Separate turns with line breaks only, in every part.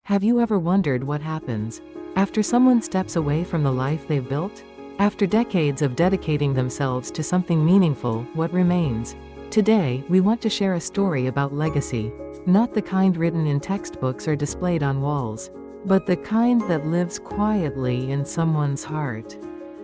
Have you ever wondered what happens after someone steps away from the life they've built? After decades of dedicating themselves to something meaningful, what remains? Today, we want to share a story about legacy. Not the kind written in textbooks or displayed on walls, but the kind that lives quietly in someone's heart.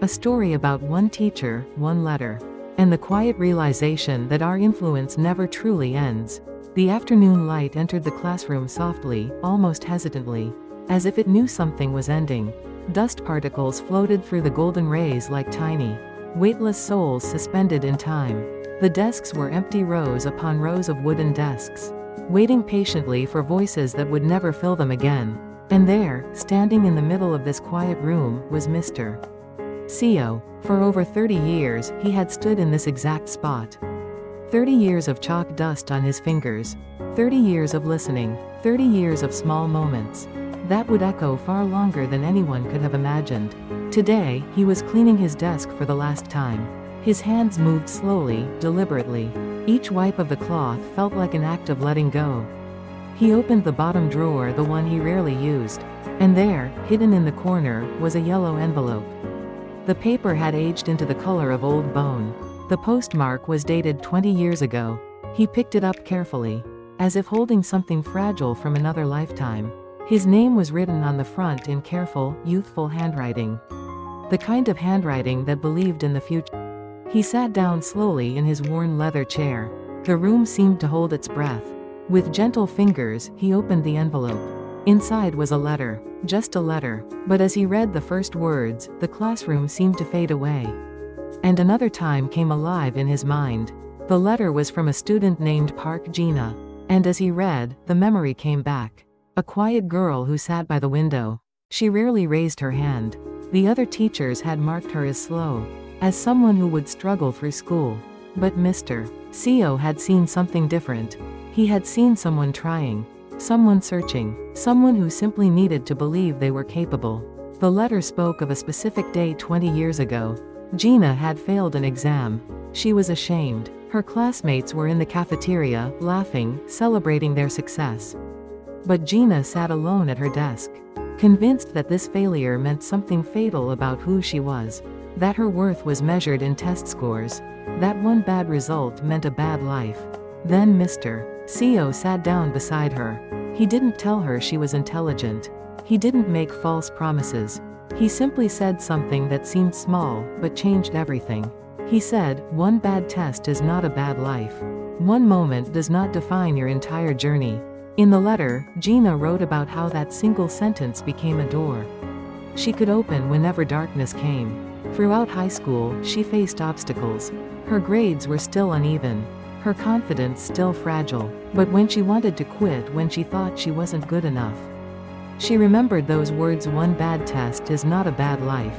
A story about one teacher, one letter, and the quiet realization that our influence never truly ends. The afternoon light entered the classroom softly, almost hesitantly, as if it knew something was ending. Dust particles floated through the golden rays like tiny, weightless souls suspended in time. The desks were empty, rows upon rows of wooden desks, waiting patiently for voices that would never fill them again. And there, standing in the middle of this quiet room, was Mr. Co. For over 30 years, he had stood in this exact spot. 30 years of chalk dust on his fingers. 30 years of listening. 30 years of small moments that would echo far longer than anyone could have imagined. Today, he was cleaning his desk for the last time. His hands moved slowly, deliberately. Each wipe of the cloth felt like an act of letting go. He opened the bottom drawer, the one he rarely used. And there, hidden in the corner, was a yellow envelope. The paper had aged into the color of old bone. The postmark was dated 20 years ago. He picked it up carefully, as if holding something fragile from another lifetime. His name was written on the front in careful, youthful handwriting. The kind of handwriting that believed in the future. He sat down slowly in his worn leather chair. The room seemed to hold its breath. With gentle fingers, he opened the envelope. Inside was a letter. Just a letter. But as he read the first words, the classroom seemed to fade away. And another time came alive in his mind. The letter was from a student named Park Gina. And as he read, the memory came back. A quiet girl who sat by the window. She rarely raised her hand. The other teachers had marked her as slow, as someone who would struggle through school. But Mr. Co. had seen something different. He had seen someone trying, someone searching, someone who simply needed to believe they were capable. The letter spoke of a specific day 20 years ago. Gina had failed an exam. She was ashamed. Her classmates were in the cafeteria, laughing, celebrating their success. But Gina sat alone at her desk, convinced that this failure meant something fatal about who she was, that her worth was measured in test scores, that one bad result meant a bad life. Then Mr. Co. sat down beside her. He didn't tell her she was intelligent. He didn't make false promises. He simply said something that seemed small, but changed everything. He said, one bad test is not a bad life. One moment does not define your entire journey. In the letter, Gina wrote about how that single sentence became a door she could open whenever darkness came. Throughout high school, she faced obstacles. Her grades were still uneven. Her confidence still fragile. But when she wanted to quit, when she thought she wasn't good enough, she remembered those words, one bad test is not a bad life.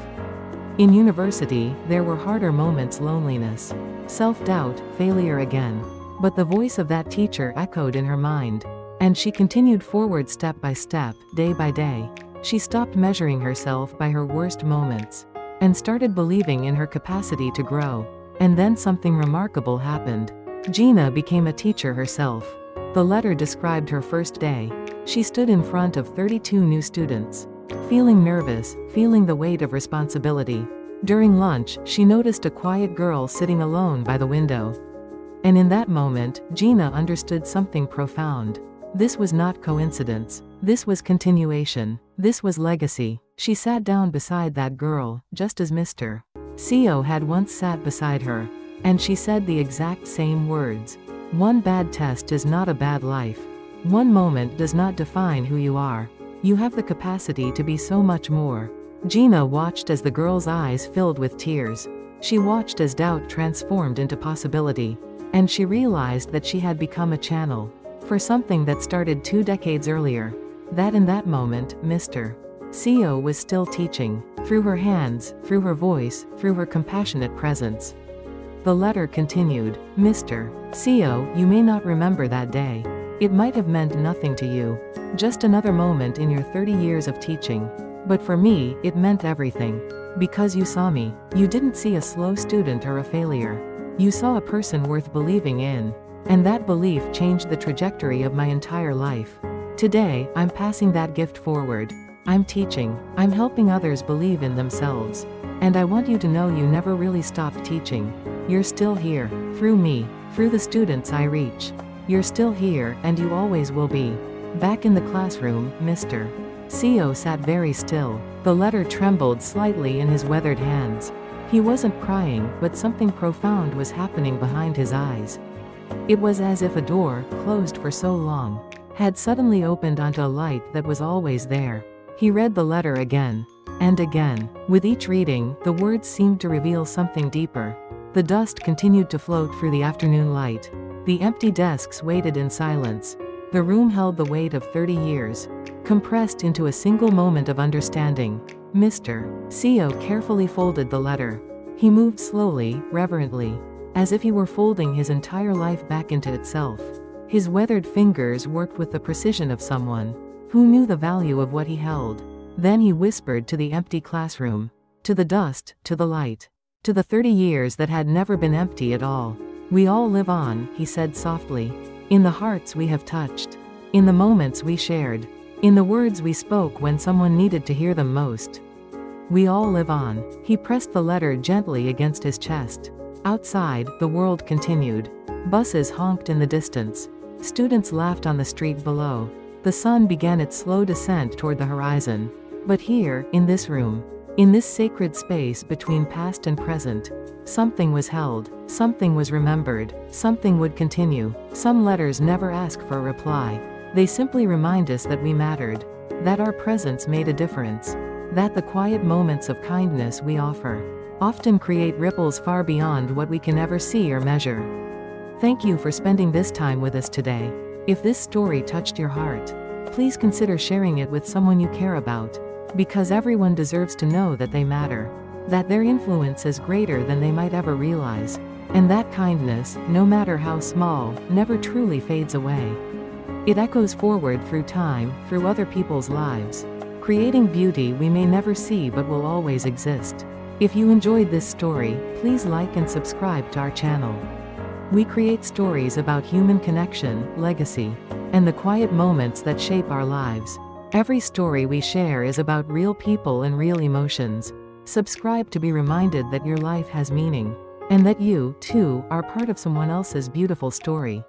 In university, there were harder moments, loneliness, self-doubt, failure again. But the voice of that teacher echoed in her mind. And she continued forward step by step, day by day. She stopped measuring herself by her worst moments, and started believing in her capacity to grow. And then something remarkable happened. Gina became a teacher herself. The letter described her first day. She stood in front of 32 new students, feeling nervous, feeling the weight of responsibility. During lunch, she noticed a quiet girl sitting alone by the window. And in that moment, Gina understood something profound. This was not coincidence. This was continuation. This was legacy. She sat down beside that girl, just as Mr. Co. had once sat beside her. And she said the exact same words. One bad test is not a bad life. One moment does not define who you are. You have the capacity to be so much more. Gina watched as the girl's eyes filled with tears. She watched as doubt transformed into possibility. And she realized that she had become a channel for something that started 2 decades earlier. That in that moment, Mr. Co. was still teaching. Through her hands, through her voice, through her compassionate presence. The letter continued. Mr. Co., you may not remember that day. It might have meant nothing to you. Just another moment in your 30 years of teaching. But for me, it meant everything. Because you saw me. You didn't see a slow student or a failure. You saw a person worth believing in. And that belief changed the trajectory of my entire life. Today, I'm passing that gift forward. I'm teaching. I'm helping others believe in themselves. And I want you to know you never really stopped teaching. You're still here, through me, through the students I reach. You're still here, and you always will be. Back in the classroom, Mr. CO sat very still. The letter trembled slightly in his weathered hands. He wasn't crying, but something profound was happening behind his eyes. It was as if a door, closed for so long, had suddenly opened onto a light that was always there. He read the letter again. And again. With each reading, the words seemed to reveal something deeper. The dust continued to float through the afternoon light. The empty desks waited in silence. The room held the weight of 30 years, compressed into a single moment of understanding. Mr. CO carefully folded the letter. He moved slowly, reverently, as if he were folding his entire life back into itself. His weathered fingers worked with the precision of someone who knew the value of what he held. Then he whispered to the empty classroom, to the dust, to the light, to the 30 years that had never been empty at all. We all live on, he said softly, in the hearts we have touched, in the moments we shared, in the words we spoke when someone needed to hear them most. We all live on. He pressed the letter gently against his chest. Outside, the world continued. Buses honked in the distance. Students laughed on the street below. The sun began its slow descent toward the horizon. But here, in this room, in this sacred space between past and present, something was held, something was remembered, something would continue. Some letters never ask for a reply. They simply remind us that we mattered, that our presence made a difference, that the quiet moments of kindness we offer often create ripples far beyond what we can ever see or measure. Thank you for spending this time with us today. If this story touched your heart, please consider sharing it with someone you care about, because everyone deserves to know that they matter, that their influence is greater than they might ever realize, and that kindness, no matter how small, never truly fades away. It echoes forward through time, through other people's lives, creating beauty we may never see but will always exist. If you enjoyed this story, please like and subscribe to our channel. We create stories about human connection, legacy, and the quiet moments that shape our lives. Every story we share is about real people and real emotions. Subscribe to be reminded that your life has meaning, and that you, too, are part of someone else's beautiful story.